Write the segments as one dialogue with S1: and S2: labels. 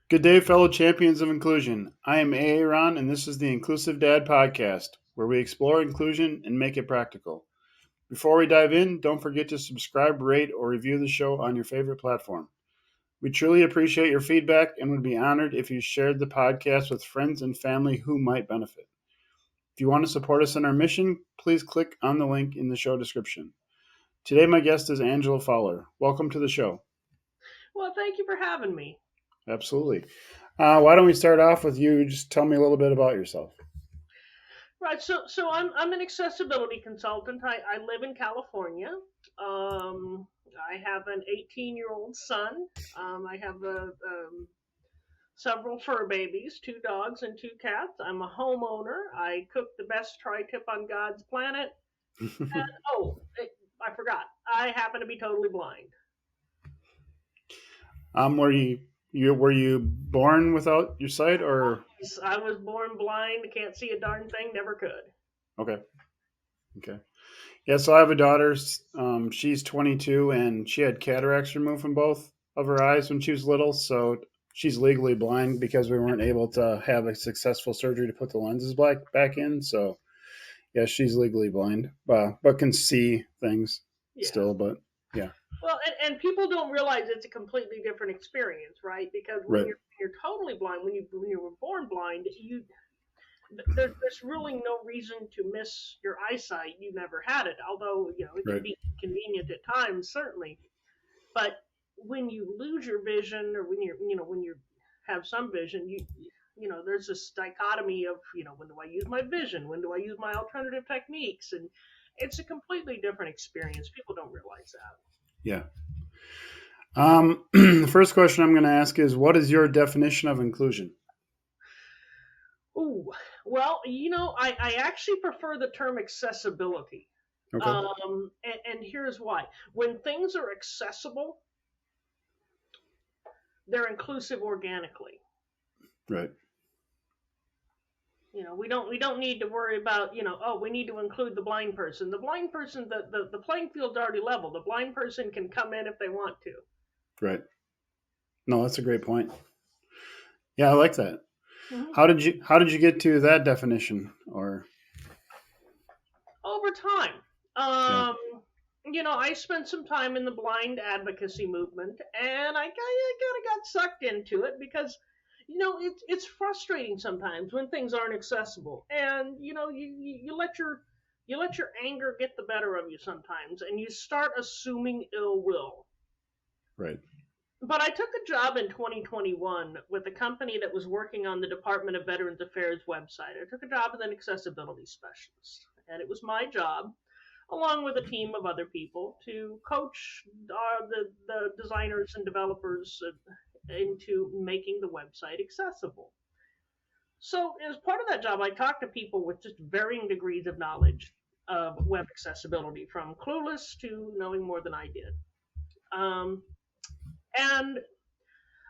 S1: Good day, fellow champions of inclusion. I am Aaron, and this is the Inclusive Dad Podcast, where we explore inclusion and make it practical. Before we dive in, don't forget to subscribe, rate, or review the show on your favorite platform. We truly appreciate your feedback and would be honored if you shared the podcast with friends and family who might benefit. If you want to support us in our mission, please click on the link in the show description. Today, my guest is Angela Fowler. Welcome to the show.
S2: Well, thank you for having me.
S1: Absolutely. Why don't we start off with you? Just tell me a little bit about yourself.
S2: Right, so I'm an accessibility consultant. I live in California. Um, I have an 18-year-old son. I have several fur babies, two dogs and two cats. I'm a homeowner. I cook the best tri-tip on God's planet. And I forgot. I happen to be totally blind.
S1: Were you born without your sight or
S2: I was born blind. Can't see a darn thing. Never could.
S1: okay? Okay. Yeah, so I have a daughter. She's 22 and she had cataracts removed from both of her eyes when she was little. So she's legally blind because we weren't able to have a successful surgery to put the lenses back in. So yeah, she's legally blind, but can see things
S2: Yeah.
S1: still. But yeah,
S2: Well, and people don't realize it's a completely different experience, right? Because when
S1: right,
S2: you're totally blind, when you were born blind, there's really no reason to miss your eyesight. You never had it, although it can
S1: right,
S2: be convenient at times, certainly. But when you lose your vision, or when you have some vision, there's this dichotomy of when do I use my vision, when do I use my alternative techniques, and it's a completely different experience. People don't realize that.
S1: yeah. The first question I'm going to ask is, what is your definition of inclusion?
S2: Ooh, well, I actually prefer the term accessibility.
S1: Okay,
S2: And here's why. When things are accessible, they're inclusive organically.
S1: right,
S2: We don't need to worry about, we need to include the blind person. The blind person, the playing field's already level. The blind person can come in if they want to.
S1: right. No, that's a great point. Yeah, I like that.
S2: Mhm.
S1: How did you get to that definition? Or
S2: Over time.
S1: yeah,
S2: I spent some time in the blind advocacy movement, and I kind of got sucked into it because, it's frustrating sometimes when things aren't accessible, and you let your anger get the better of you sometimes, and you start assuming ill will.
S1: right.
S2: But I took a job in 2021 with a company that was working on the Department of Veterans Affairs website. I took a job as an accessibility specialist, and it was my job, along with a team of other people, to coach the designers and developers into making the website accessible. So, as part of that job, I talked to people with just varying degrees of knowledge of web accessibility, from clueless to knowing more than I did. Um, and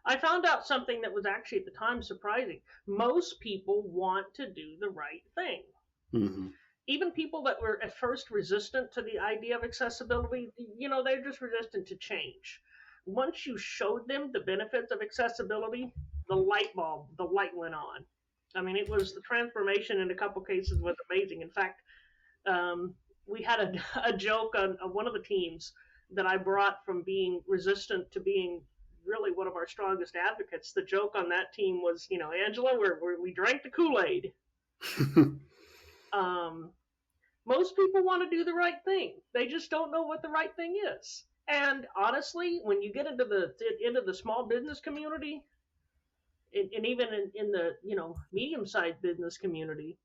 S2: I found out something that was actually at the time surprising. Most people want to do the right thing.
S1: Hmm.
S2: Even people that were at first resistant to the idea of accessibility, they're just resistant to change. Once you showed them the benefits of accessibility, the light went on. I mean, it was the transformation in a couple cases was amazing. In fact, we had a joke on one of the teams that I brought from being resistant to being really one of our strongest advocates. The joke on that team was, Angela, we drank the Kool-Aid. Um, Most people want to do the right thing. They just don't know what the right thing is. And honestly, when you get into the small business community, and even in the medium-sized business community,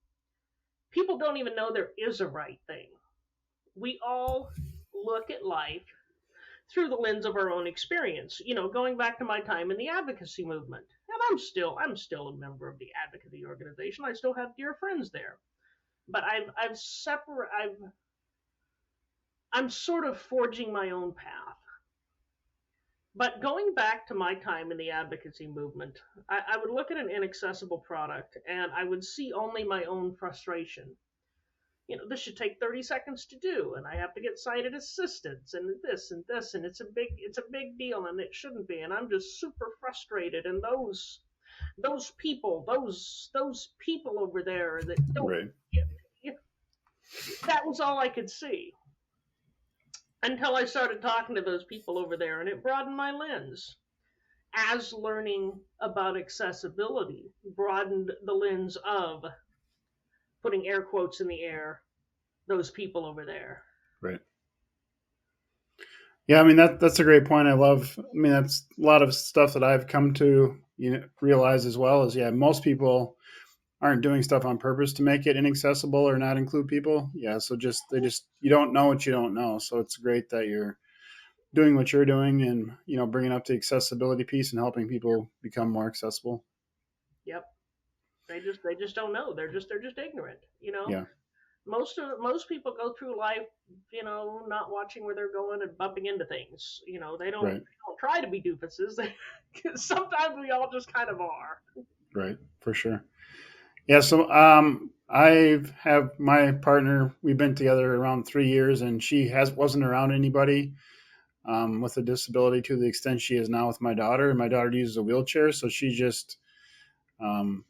S2: people don't even know there is a right thing. We all look at life through the lens of our own experience. Going back to my time in the advocacy movement, and I'm still a member of the advocacy organization. I still have dear friends there, but I'm sort of forging my own path. But going back to my time in the advocacy movement, I would look at an inaccessible product and I would see only my own frustration. This should take 30 seconds to do, and I have to get sighted assistance, and this and this, and it's a big deal, and it shouldn't be, and I'm just super frustrated. And those those people, those people over there that don't.
S1: Right.
S2: That was all I could see until I started talking to those people over there, and it broadened my lens. As learning about accessibility broadened the lens of putting air quotes in the air, those people over there.
S1: Right. Yeah, I mean that's a great point. I mean that's a lot of stuff that I've come to realize as well. Is yeah, most people aren't doing stuff on purpose to make it inaccessible or not include people. Yeah, so just you don't know what you don't know. So it's great that you're doing what you're doing and bringing up the accessibility piece and helping people become more accessible.
S2: Yep. They just don't know. They're just ignorant.
S1: Yeah.
S2: Most people go through life, not watching where they're going and bumping into things.
S1: Right.
S2: They don't try to be doofuses. Sometimes we all just kind of are.
S1: Right. For sure. Yeah. So I have my partner. We've been together around 3 years, and she wasn't around anybody with a disability to the extent she is now with my daughter. And my daughter uses a wheelchair, so she just um,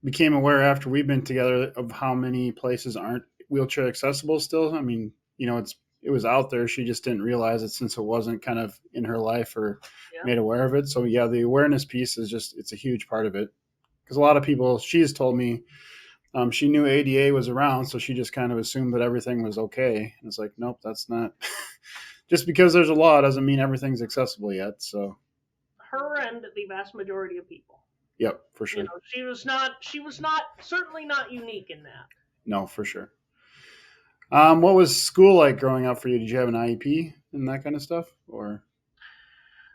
S1: became aware after we've been together of how many places aren't wheelchair accessible still. I mean, it was out there. She just didn't realize it since it wasn't kind of in her life or
S2: Yeah.
S1: made aware of it. So yeah, the awareness piece is it's a huge part of it. Because a lot of people, she's told me, she knew ADA was around, so she just kind of assumed that everything was okay. And it's like, nope, that's not. Just because there's a law doesn't mean everything's accessible yet. So,
S2: Her and the vast majority of people.
S1: yep, for sure.
S2: She was not certainly not unique in that.
S1: No, for sure. What was school like growing up for you? Did you have an IEP and that kind of stuff, or?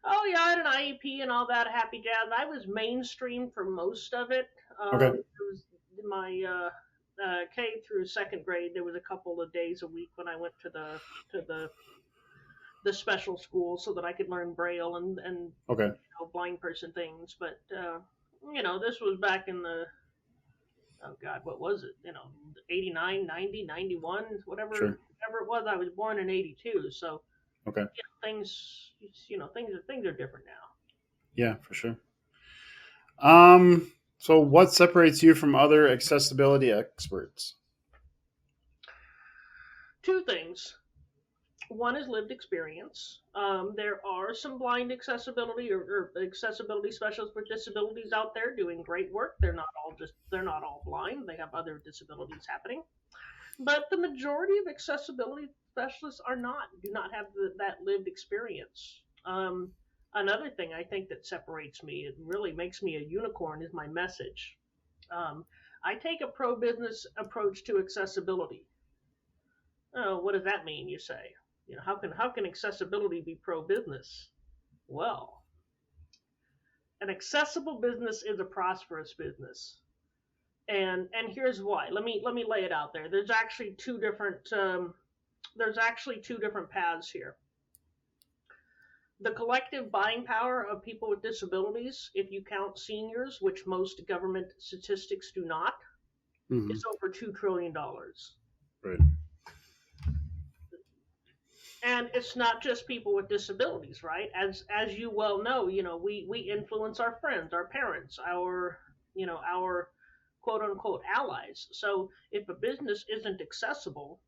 S2: Oh yeah, I had an IEP and all that happy jazz. I was mainstream for most of it.
S1: Okay,
S2: It was my K through second grade. There was a couple of days a week when I went to the special school so that I could learn Braille and
S1: okay,
S2: blind person things. But this was back in the, oh God, what was it? 89, 90, 91, whatever
S1: sure,
S2: whatever it was. I was born in 82, so
S1: okay,
S2: things are different now.
S1: yeah, for sure. So what separates you from other accessibility experts?
S2: Two things. One is lived experience. There are some blind accessibility or accessibility specialists with disabilities out there doing great work. They're not all blind. They have other disabilities happening. But the majority of accessibility specialists do not have that lived experience. Another thing I think that separates me, it really makes me a unicorn, is my message. Um, I take a pro business approach to accessibility. Oh, what does that mean? You say. How can accessibility be pro business? Well, an accessible business is a prosperous business, and here's why. Let me lay it out there. There's actually two different paths here. The collective buying power of people with disabilities, if you count seniors, which most government statistics do not,
S1: Mm-hmm.
S2: is over $2 trillion.
S1: Right.
S2: And it's not just people with disabilities, right? As you well know, we influence our friends, our parents, our quote unquote allies. So if a business isn't accessible,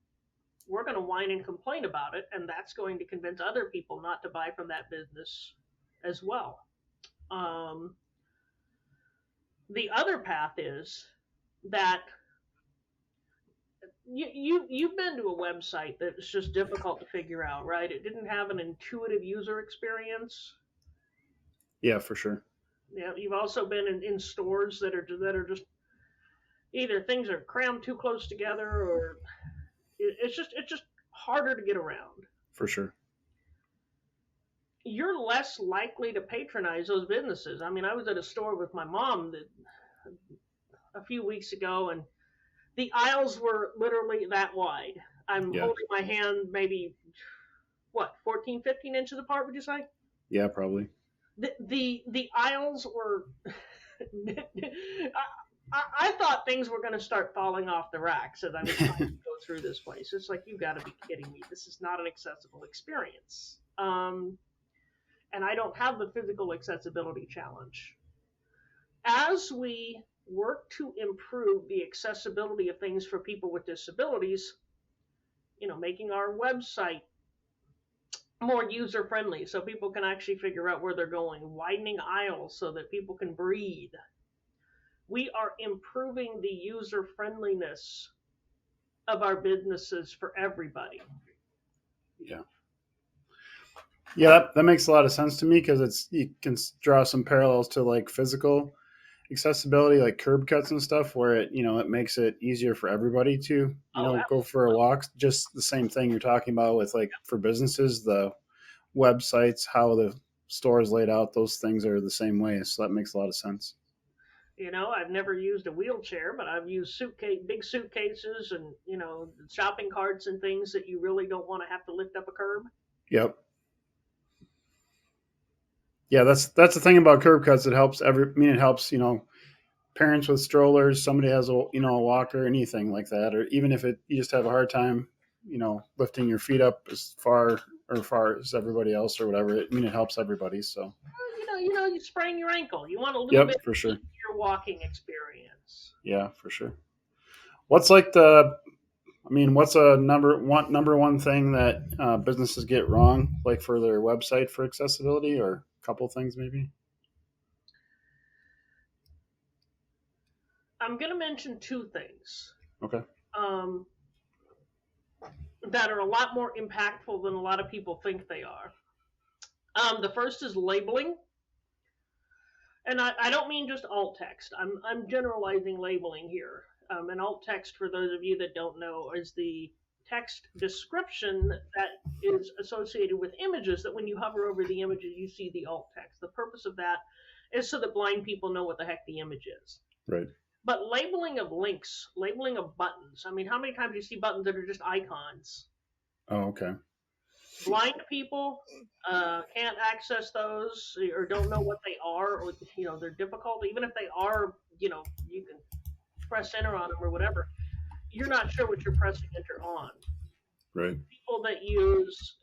S2: we're going to whine and complain about it, and that's going to convince other people not to buy from that business as well. Um, the other path is that you've been to a website that's just difficult to figure out, right? It didn't have an intuitive user experience.
S1: Yeah, for sure.
S2: Yeah, you've also been in stores that are just either things are crammed too close together, or it's just harder to get around.
S1: For sure.
S2: You're less likely to patronize those businesses. I mean, I was at a store with my mom a few weeks ago, and the aisles were literally that wide. I'm
S1: Yeah.
S2: holding my hand maybe, what, 14, 15 inches apart, would you say?
S1: Yeah, probably.
S2: The aisles were. I thought things were going to start falling off the racks as I was trying to go through this place. It's like, you've got to be kidding me. This is not an accessible experience. And I don't have the physical accessibility challenge. As we work to improve the accessibility of things for people with disabilities, making our website more user friendly so people can actually figure out where they're going, widening aisles so that people can breathe. We are improving the user friendliness of our businesses for everybody.
S1: Yeah. Yeah, that makes a lot of sense to me because you can draw some parallels to like physical accessibility, like curb cuts and stuff, where it makes it easier for everybody to
S2: Oh,
S1: go for a
S2: absolutely.
S1: walk. Just the same thing you're talking about with like for businesses, the websites, how the store is laid out, those things are the same way. So that makes a lot of sense.
S2: I've never used a wheelchair, but I've used big suitcases and, shopping carts and things that you really don't want to have to lift up a curb.
S1: Yep. Yeah, that's the thing about curb cuts. It helps it helps, parents with strollers, somebody has a walker, anything like that, or even if you just have a hard time, lifting your feet up as far as everybody else or whatever. It helps everybody. So
S2: You sprain your ankle. You want a little bit
S1: yep, for sure.
S2: easier walking experience.
S1: Yeah, for sure. What's like what's a number one thing that businesses get wrong, like for their website for accessibility, or a couple things maybe?
S2: I'm going to mention two things
S1: Okay.
S2: um, that are a lot more impactful than a lot of people think they are. The first is labeling. And I don't mean just alt text. I'm generalizing labeling here. And alt text, for those of you that don't know, is the text description that is associated with images. That when you hover over the images, you see the alt text. The purpose of that is so that blind people know what the heck the image is.
S1: Right.
S2: But labeling of links, labeling of buttons. I mean, how many times do you see buttons that are just icons?
S1: Oh, okay.
S2: Blind people can't access those or don't know what they are, or they're difficult. Even if they are, you can press enter on them or whatever. You're not sure what you're pressing enter on.
S1: Right.
S2: People that use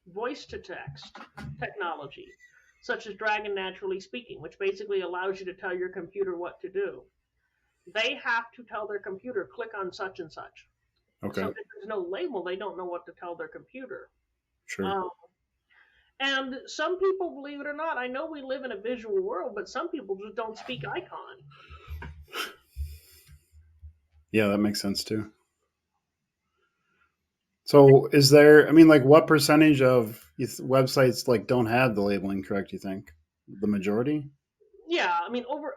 S2: voice to text technology, such as Dragon Naturally Speaking, which basically allows you to tell your computer what to do. They have to tell their computer, click on such and such. So
S1: Okay.
S2: if there's no label, they don't know what to tell their computer.
S1: Sure.
S2: Um, And some people, believe it or not, I know we live in a visual world, but some people just don't speak icon.
S1: Yeah, that makes sense too. So, is there? Like, what percentage of websites like don't have the labeling correct? You think the majority?
S2: Yeah, I mean, over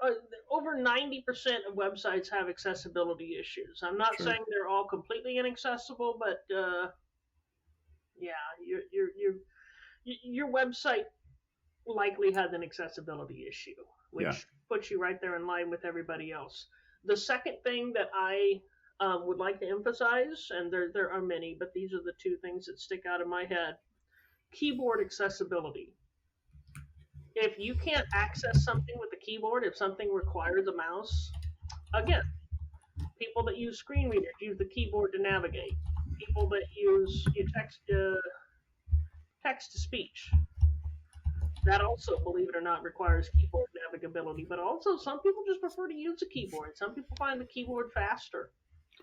S2: 90% of websites have accessibility issues. I'm not
S1: Sure.
S2: saying they're all completely inaccessible, but yeah, your website likely has an accessibility issue,
S1: Yeah.
S2: which puts you right there in line with everybody else. The second thing that I would like to emphasize, and there are many, but these are the two things that stick out in my head: keyboard accessibility. If you can't access something with the keyboard, if something requires a mouse, again, people that use screen readers use the keyboard to navigate. People that use text to speech, that also, believe it or not, requires keyboard navigability. But also, some people just prefer to use a keyboard. Some people find the keyboard faster.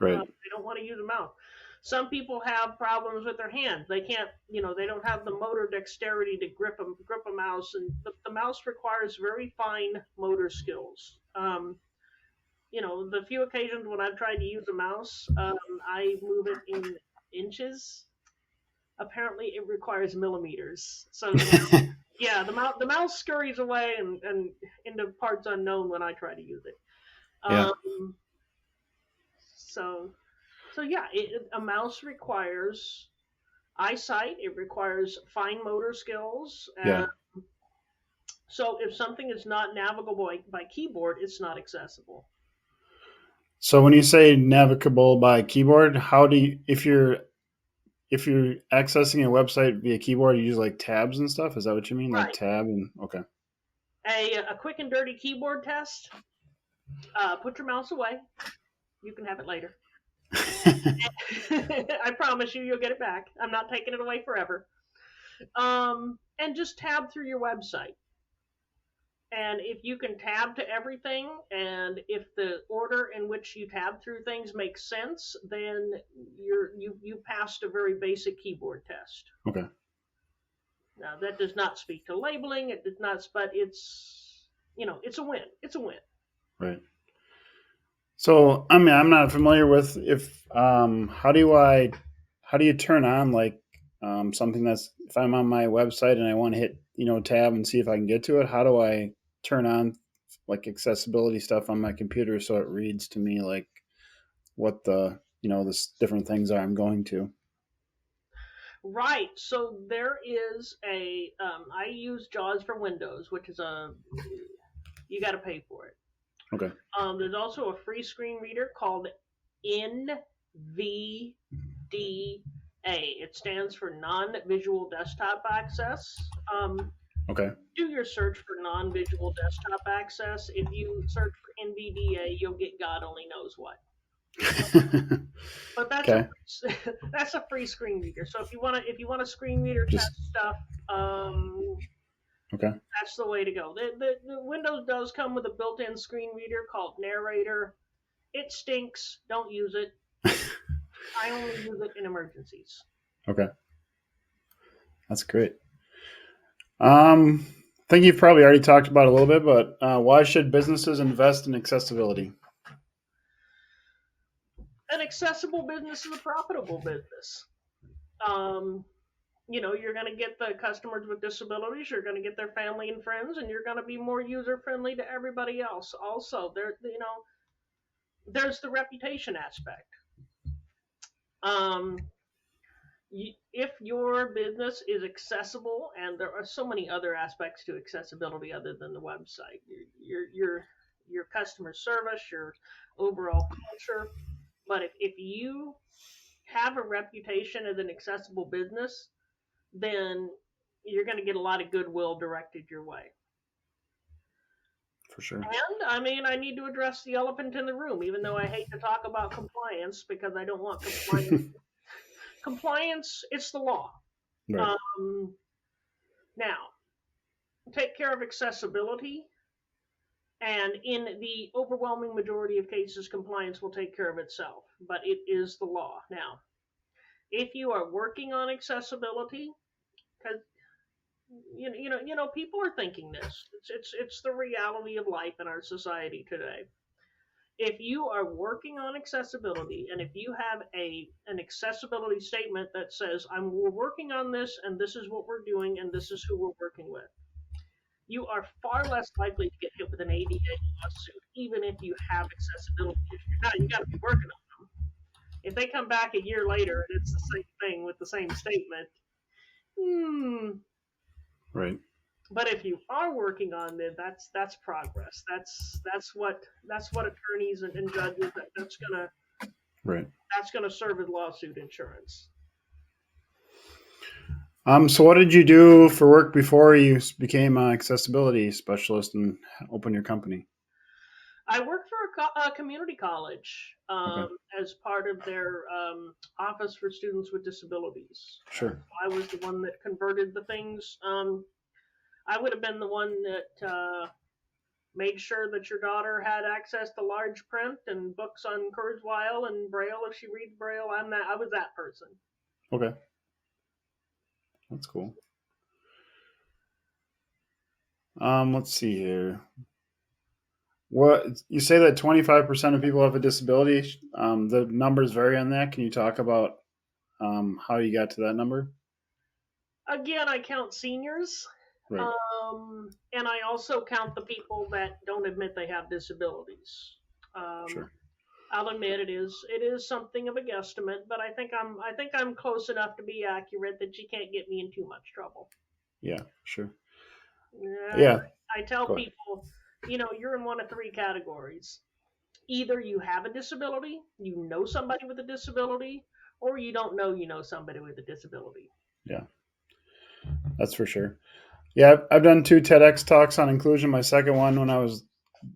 S1: Right.
S2: They don't want to use a mouse. Some people have problems with their hands. They can't, they don't have the motor dexterity to grip a mouse, and the mouse requires very fine motor skills. The few occasions when I've tried to use a mouse, I move it in inches. Apparently, it requires millimeters. So yeah, the mouse scurries away and into parts unknown when I try to use it.
S1: Yeah.
S2: Um, so yeah, a mouse requires eyesight. It requires fine motor skills.
S1: Yeah.
S2: So if something is not navigable by keyboard, it's not accessible.
S1: So when you say navigable by keyboard, how do you if you're accessing a website via keyboard, you use like tabs and stuff? Is that what you mean? Like
S2: Right.
S1: tab and okay.
S2: A quick and dirty keyboard test. Put your mouse away. You can have it later. I promise you'll get it back. I'm not taking it away forever. And just tab through your website. And if you can tab to everything, and if the order in which you tab through things makes sense, then you passed a very basic keyboard test.
S1: Okay.
S2: Now that does not speak to labeling. It does not, but it's a win. It's a win.
S1: Right. So, I mean, I'm not familiar with if how do you turn on like something that's if I'm on my website and I want to hit tab and see if I can get to it, how do I turn on like accessibility stuff on my computer so it reads to me like what the the different things are I'm going to?
S2: Right. So there is I use JAWS for Windows, which is you got to pay for it.
S1: Okay.
S2: There's also a free screen reader called NVDA. It stands for Non-Visual Desktop Access.
S1: Okay.
S2: Do your search for non-visual desktop access. If you search for NVDA, you'll get God only knows what. But that's
S1: Okay.
S2: that's a free screen reader. So if you want a screen reader
S1: Just
S2: test stuff,
S1: okay.
S2: that's the way to go. The Windows does come with a built-in screen reader called Narrator. It stinks. Don't use it. I only use it in emergencies.
S1: Okay. That's great. I think you've probably already talked about it a little bit, but why should businesses invest in accessibility?
S2: An accessible business is a profitable business. You're going to get the customers with disabilities, you're going to get their family and friends, and you're going to be more user friendly to everybody else. Also, there's the reputation aspect. If your business is accessible, and there are so many other aspects to accessibility other than the website, your customer service, your overall culture. But if you have a reputation as an accessible business, then you're going to get a lot of goodwill directed your way.
S1: For sure.
S2: And I mean, I need to address the elephant in the room, even though I hate to talk about compliance because I don't want compliance. Compliance, it's the law.
S1: Right.
S2: Now, take care of accessibility, and in the overwhelming majority of cases, compliance will take care of itself. But it is the law. Now, if you are working on accessibility, because people are thinking this. It's the reality of life in our society today. If you are working on accessibility, and if you have an accessibility statement that says we're working on this, and this is what we're doing, and this is who we're working with, you are far less likely to get hit with an ADA lawsuit, even if you have accessibility issues. Now you got to be working on them. If they come back a year later and it's the same thing with the same statement,
S1: Right.
S2: But if you are working on it, that's progress. That's what attorneys and judges
S1: Right.
S2: that's gonna serve as lawsuit insurance.
S1: So what did you do for work before you became an accessibility specialist and opened your company?
S2: I worked for a community college
S1: Okay.
S2: as part of their office for students with disabilities.
S1: Sure.
S2: I was the one that converted the things. I would have been the one that made sure that your daughter had access to large print and books on Kurzweil and Braille if she reads Braille. I was that person.
S1: Okay. That's cool. Let's see here. What you say that 25% of people have a disability? The numbers vary on that. Can you talk about how you got to that number?
S2: Again, I count seniors.
S1: Right.
S2: And I also count the people that don't admit they have disabilities.
S1: Sure.
S2: I'll admit it is something of a guesstimate, but I think I'm close enough to be accurate that you can't get me in too much trouble.
S1: Yeah. Sure.
S2: Yeah.
S1: Yeah.
S2: I tell people, you're in one of three categories. Either you have a disability, you know somebody with a disability, or you don't know somebody with a disability.
S1: Yeah. That's for sure. Yeah, I've done 2 TEDx talks on inclusion. My second one, when I was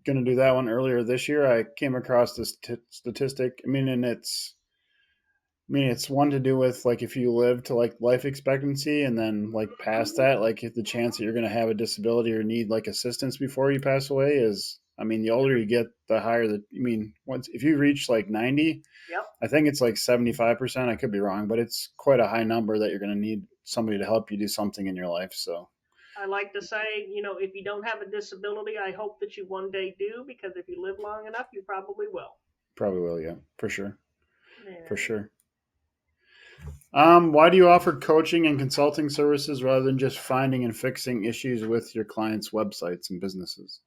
S1: going to do that one earlier this year, I came across this statistic. I mean, and it's mean, it's one to do with like if you live to like life expectancy, and then like past that, like if the chance that you're going to have a disability or need like assistance before you pass away is, I mean, the older you get, the higher the. I mean, once if you reach like 90,
S2: Yep.
S1: I think it's like 75%. I could be wrong, but it's quite a high number that you're going to need somebody to help you do something in your life. So
S2: I like to say, if you don't have a disability, I hope that you one day do, because if you live long enough, you probably will.
S1: probably will, yeah, for sure, for
S2: Yeah.
S1: sure. Why do you offer coaching and consulting services rather than just finding and fixing issues with your clients' websites and businesses?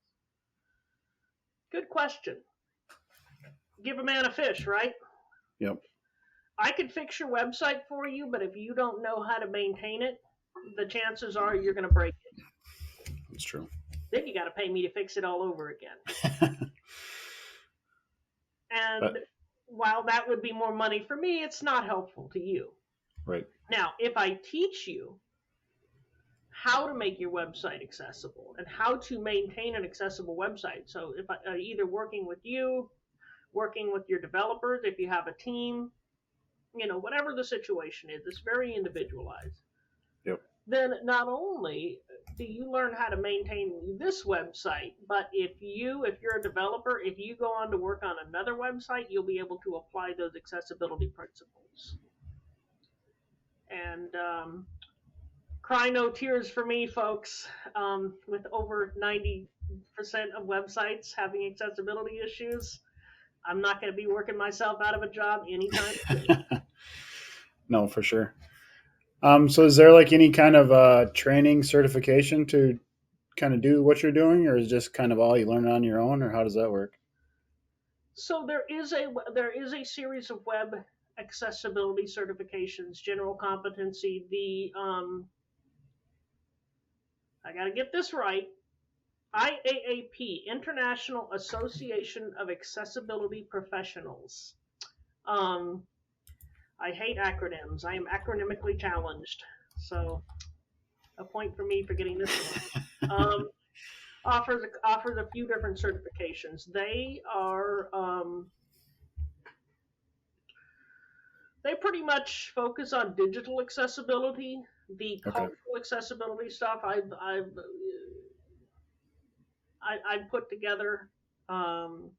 S2: Good question. Give a man a fish, right?
S1: Yep,
S2: I could fix your website for you, but if you don't know how to maintain it, the chances are you're going to break it.
S1: that's true.
S2: Then you got to pay me to fix it all over again. And
S1: But
S2: while that would be more money for me, it's not helpful to you.
S1: right,
S2: Now, if I teach you how to make your website accessible and how to maintain an accessible website, so if I either working with you, working with your developers, if you have a team, whatever the situation is, it's very individualized.
S1: yep,
S2: Then not only do you learn how to maintain this website, but if you're a developer, if you go on to work on another website, you'll be able to apply those accessibility principles. And cry no tears for me, folks. With over 90% of websites having accessibility issues, I'm not going to be working myself out of a job anytime soon.
S1: no, for sure. So is there like any kind of training certification to kind of do what you're doing, or is it just kind of all you learn on your own, or how does that work?
S2: So there is a series of web accessibility certifications, general competency. I got to get this right. IAAP, International Association of Accessibility Professionals. Um, I hate acronyms. I am acronymically challenged. So a point for me for getting this one. Offers a few different certifications. They pretty much focus on digital accessibility. The
S1: Okay,
S2: cultural accessibility stuff I've put together, um,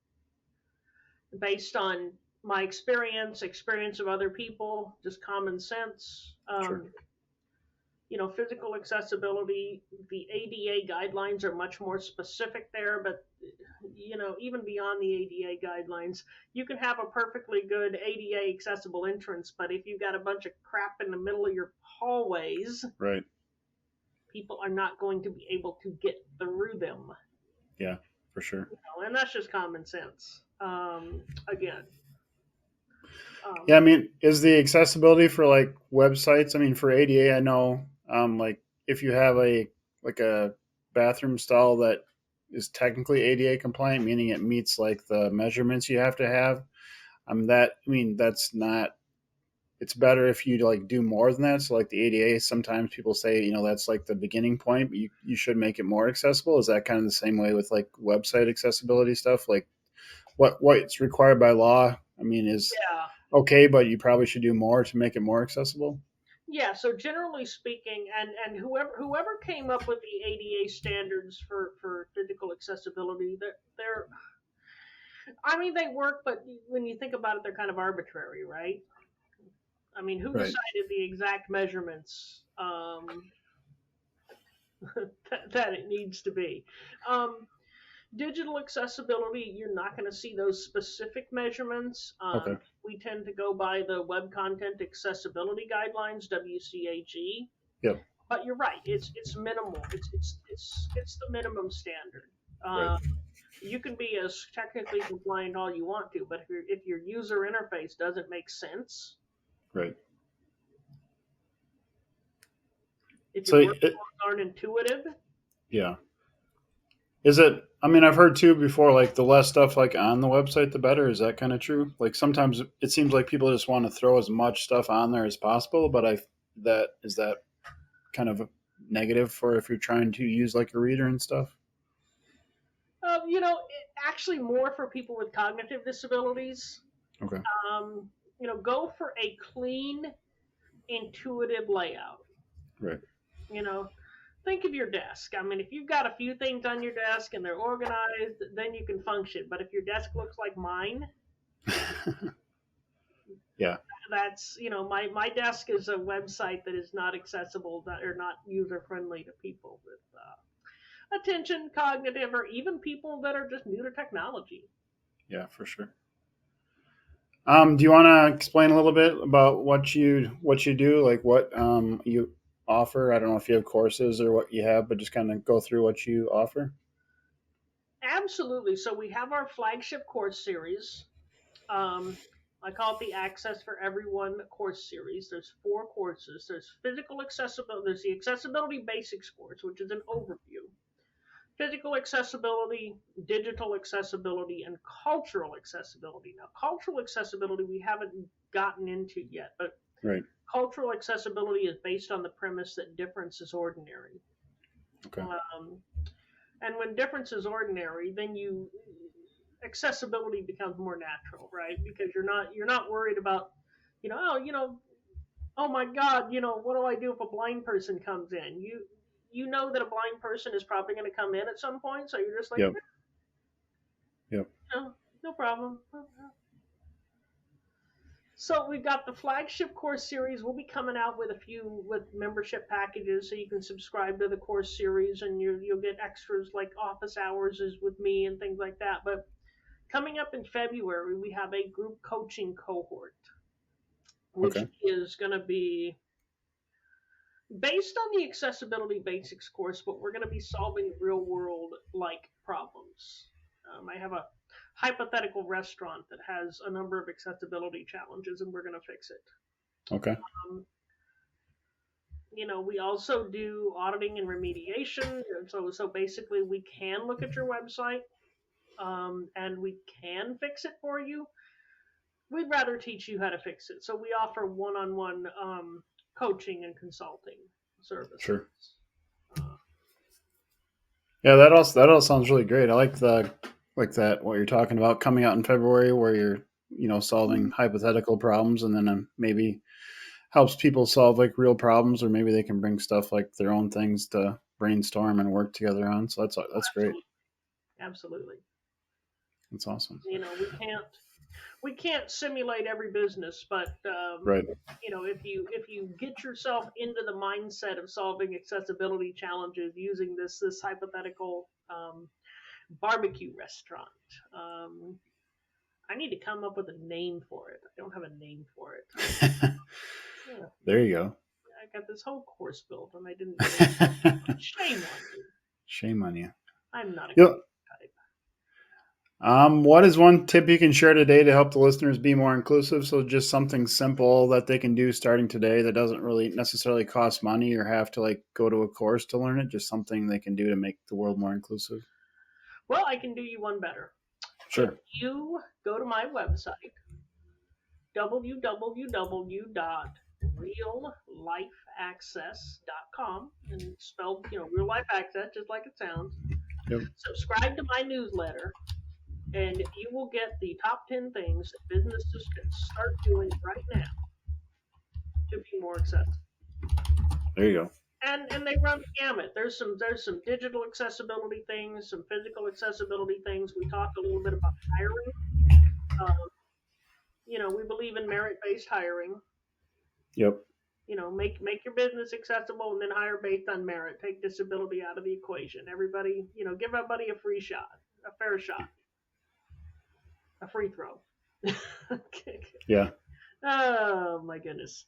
S2: based on my experience of other people, just common sense.
S1: sure,
S2: Physical accessibility, the ADA guidelines are much more specific there, but even beyond the ADA guidelines, you can have a perfectly good ADA accessible entrance, but if you've got a bunch of crap in the middle of your hallways,
S1: right,
S2: people are not going to be able to get through them.
S1: yeah, for sure.
S2: And that's just common sense. Again,
S1: Yeah, I mean, is the accessibility for like websites? I mean, for ADA, I know, like if you have a like a bathroom stall that is technically ADA compliant, meaning it meets like the measurements you have to have. I mean, that's not. It's better if you like do more than that. So, like the ADA, sometimes people say, that's like the beginning point, but you should make it more accessible. Is that kind of the same way with like website accessibility stuff? Like what's required by law? I mean, is
S2: yeah,
S1: okay, but you probably should do more to make it more accessible.
S2: yeah. So generally speaking, and whoever came up with the ADA standards for physical accessibility, they're I mean they work, but when you think about it, they're kind of arbitrary, right? I mean, who
S1: Right.
S2: decided the exact measurements that it needs to be? Um, Digital accessibility, you're not going to see those specific measurements.
S1: Okay.
S2: We tend to go by the Web Content Accessibility Guidelines (WCAG).
S1: Yep.
S2: But you're right; it's minimal. It's the minimum standard.
S1: Right.
S2: Uh, you can be as technically compliant all you want to, but if your user interface doesn't make sense,
S1: Right.
S2: if your
S1: So,
S2: workflows aren't intuitive,
S1: yeah. Is it? I mean, I've heard too before, like the less stuff like on the website, the better. Is that kind of true? Like sometimes it seems like people just want to throw as much stuff on there as possible, but that kind of negative for if you're trying to use like a reader and stuff.
S2: actually more for people with cognitive disabilities.
S1: Okay.
S2: Um, go for a clean, intuitive layout.
S1: Right.
S2: You know, think of your desk. I mean, if you've got a few things on your desk and they're organized, then you can function. But if your desk looks like mine,
S1: Yeah.
S2: that's my desk is a website that is not accessible or not user friendly to people with attention, cognitive, or even people that are just new to technology.
S1: Yeah, for sure. Do you want to explain a little bit about what you do, like what you offer? I don't know if you have courses or what you have, but just kind of go through what you offer.
S2: Absolutely. So we have our flagship course series. Um, I call it the Access for Everyone course series. There's 4 courses. There's physical accessibility. There's the Accessibility Basics course, which is an overview. Physical accessibility, digital accessibility, and cultural accessibility. Now, cultural accessibility we haven't gotten into yet, but
S1: Right.
S2: cultural accessibility is based on the premise that difference is ordinary.
S1: Okay.
S2: And when difference is ordinary, then accessibility becomes more natural, right? Because you're not worried about, oh my God, what do I do if a blind person comes in? You know that a blind person is probably going to come in at some point, so you're just like,
S1: Yep. Yep.
S2: no, no problem. So we've got the flagship course series. We'll be coming out with a few with membership packages, so you can subscribe to the course series, and you'll get extras like office hours is with me and things like that. But coming up in February, we have a group coaching cohort, which
S1: Okay.
S2: is going to be based on the accessibility basics course, but we're going to be solving real world like problems. I have a hypothetical restaurant that has a number of accessibility challenges, and we're going to fix it.
S1: Okay.
S2: Um, we also do auditing and remediation. So basically, we can look at your website, and we can fix it for you. We'd rather teach you how to fix it. So we offer one-on-one coaching and consulting services.
S1: Sure. Yeah, that all sounds really great. I like that what you're talking about coming out in February, where you're solving hypothetical problems, and then maybe helps people solve like real problems, or maybe they can bring stuff like their own things to brainstorm and work together on. So that's great.
S2: Absolutely. Absolutely.
S1: That's awesome.
S2: We can't simulate every business, but
S1: Right.
S2: if you get yourself into the mindset of solving accessibility challenges using this hypothetical barbecue restaurant, I need to come up with a name for it. I don't have a name for it. Yeah,
S1: There you go.
S2: I got this whole course built and I didn't. Shame on you.
S1: Shame on you.
S2: I'm not a
S1: Yep.
S2: type.
S1: What is one tip you can share today to help the listeners be more inclusive? So just something simple that they can do starting today that doesn't really necessarily cost money or have to like go to a course to learn it. Just something they can do to make the world more inclusive.
S2: Well, I can do you one better. If
S1: Sure.
S2: you go to my website, www.reallifeaccess.com, and spelled, real life access, just like it sounds.
S1: Yep.
S2: Subscribe to my newsletter, and you will get the top 10 things that businesses can start doing right now to be more accessible.
S1: There you go.
S2: And they run the gamut. There's some digital accessibility things, some physical accessibility things. We talked a little bit about hiring. Um, we believe in merit-based hiring.
S1: Yep.
S2: Make your business accessible and then hire based on merit. Take disability out of the equation. Everybody, give everybody a free shot, a fair shot, a free throw. Okay.
S1: Yeah.
S2: Oh my goodness.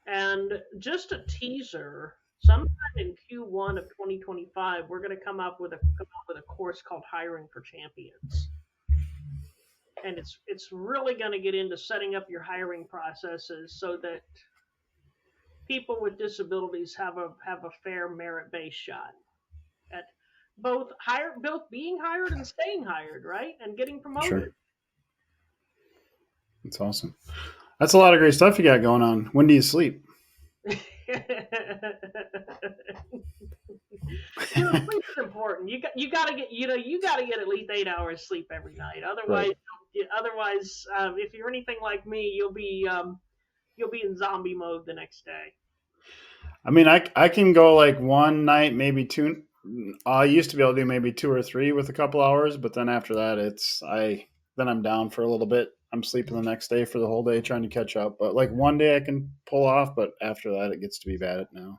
S2: And just a teaser. Sometime in Q1 of 2025, we're going to come up with a course called Hiring for Champions, and it's really going to get into setting up your hiring processes so that people with disabilities have a fair merit based shot at both being hired and staying hired, right, and getting promoted.
S1: Sure. That's awesome. That's a lot of great stuff you got going on. When do you sleep?
S2: Sleep is important. You got to get at least 8 hours sleep every night. Otherwise,
S1: Right.
S2: Otherwise, if you're anything like me, you'll be in zombie mode the next day.
S1: I mean, I can go like one night, maybe two. I used to be able to do maybe two or three with a couple hours, but then after that, then I'm down for a little bit. I'm sleeping the next day for the whole day trying to catch up. But like one day I can pull off, but after that it gets to be bad now.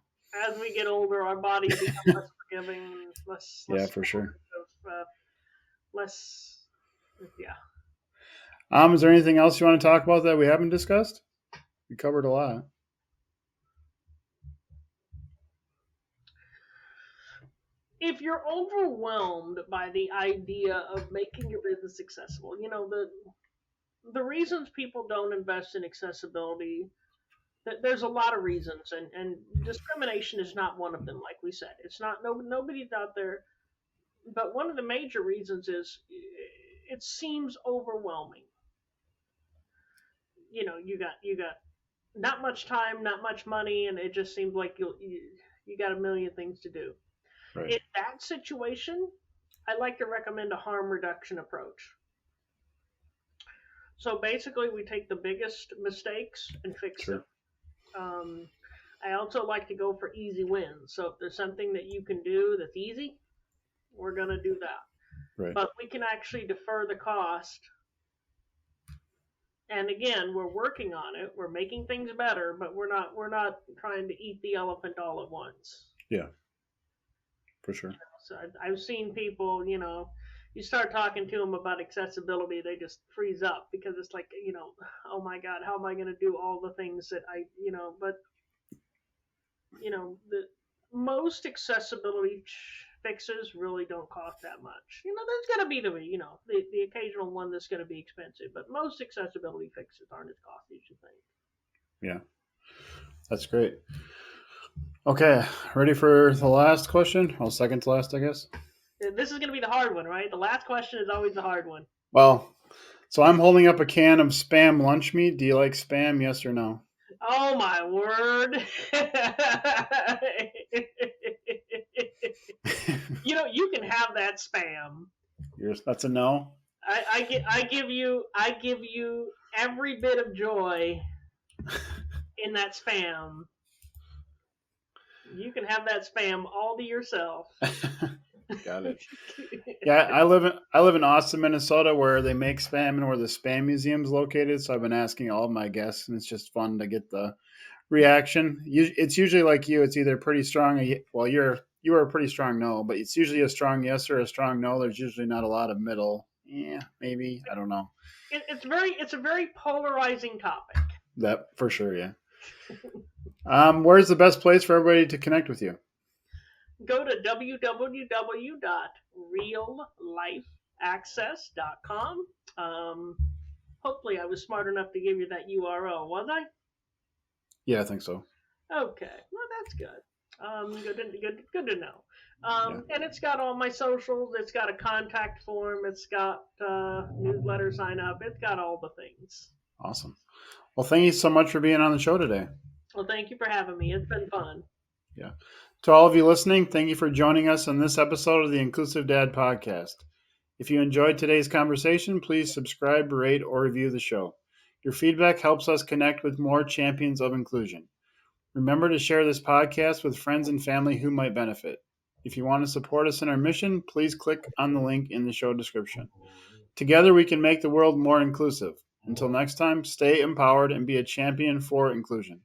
S2: As we get older, our bodies become less forgiving,
S1: Yeah,
S2: less
S1: for sure.
S2: less. Yeah.
S1: Is there anything else you want to talk about that we haven't discussed? We covered a lot.
S2: If you're overwhelmed by the idea of making your business accessible, the reasons people don't invest in accessibility, there's a lot of reasons, and discrimination is not one of them. Like we said, it's not nobody's out there, but one of the major reasons is it seems overwhelming. You got not much time, not much money, and it just seems like you got a million things to do.
S1: Right.
S2: In that situation, I like to recommend a harm reduction approach. So basically, we take the biggest mistakes and fix them.
S1: Sure.
S2: Um, I also like to go for easy wins. So if there's something that you can do that's easy, we're going to do that.
S1: Right.
S2: But we can actually defer the cost. And again, we're working on it. We're making things better, but we're not trying to eat the elephant all at once.
S1: Yeah. For sure.
S2: So I've seen people, you start talking to them about accessibility, they just freeze up because it's like, oh my God, how am I going to do all the things that but, the most accessibility fixes really don't cost that much. There's going to be the occasional one that's going to be expensive, but most accessibility fixes aren't as costly as you think.
S1: Yeah. That's great. Okay, ready for the last question? Well, second to last, I guess.
S2: This is going to be the hard one, right? The last question is always the hard one.
S1: Well, so I'm holding up a can of Spam lunch meat. Do you like Spam? Yes or no?
S2: Oh my word! You can have that Spam.
S1: That's a no.
S2: I give you every bit of joy in that Spam. You can have that Spam all to yourself.
S1: Got it. Yeah, I live in Austin, Minnesota, where they make Spam and where the Spam Museum is located. So I've been asking all of my guests, and it's just fun to get the reaction. It's usually like you. It's either pretty strong. Well, you are a pretty strong no, but it's usually a strong yes or a strong no. There's usually not a lot of middle. Yeah, maybe, I don't know.
S2: It's a very polarizing topic.
S1: That for sure. Yeah. Where's the best place for everybody to connect with you?
S2: Go to www.reallifeaccess.com. Hopefully, I was smart enough to give you that URL, was I?
S1: Yeah, I think so.
S2: Okay, well that's good. Good to know. And it's got all my socials. It's got a contact form. It's got newsletter sign up. It's got all the things.
S1: Awesome. Well, thank you so much for being on the show today.
S2: Well, thank you for having me. It's been fun.
S1: Yeah. To all of you listening, thank you for joining us on this episode of the Inclusive Dad Podcast. If you enjoyed today's conversation, please subscribe, rate, or review the show. Your feedback helps us connect with more champions of inclusion. Remember to share this podcast with friends and family who might benefit. If you want to support us in our mission, please click on the link in the show description. Together we can make the world more inclusive. Until next time, stay empowered and be a champion for inclusion.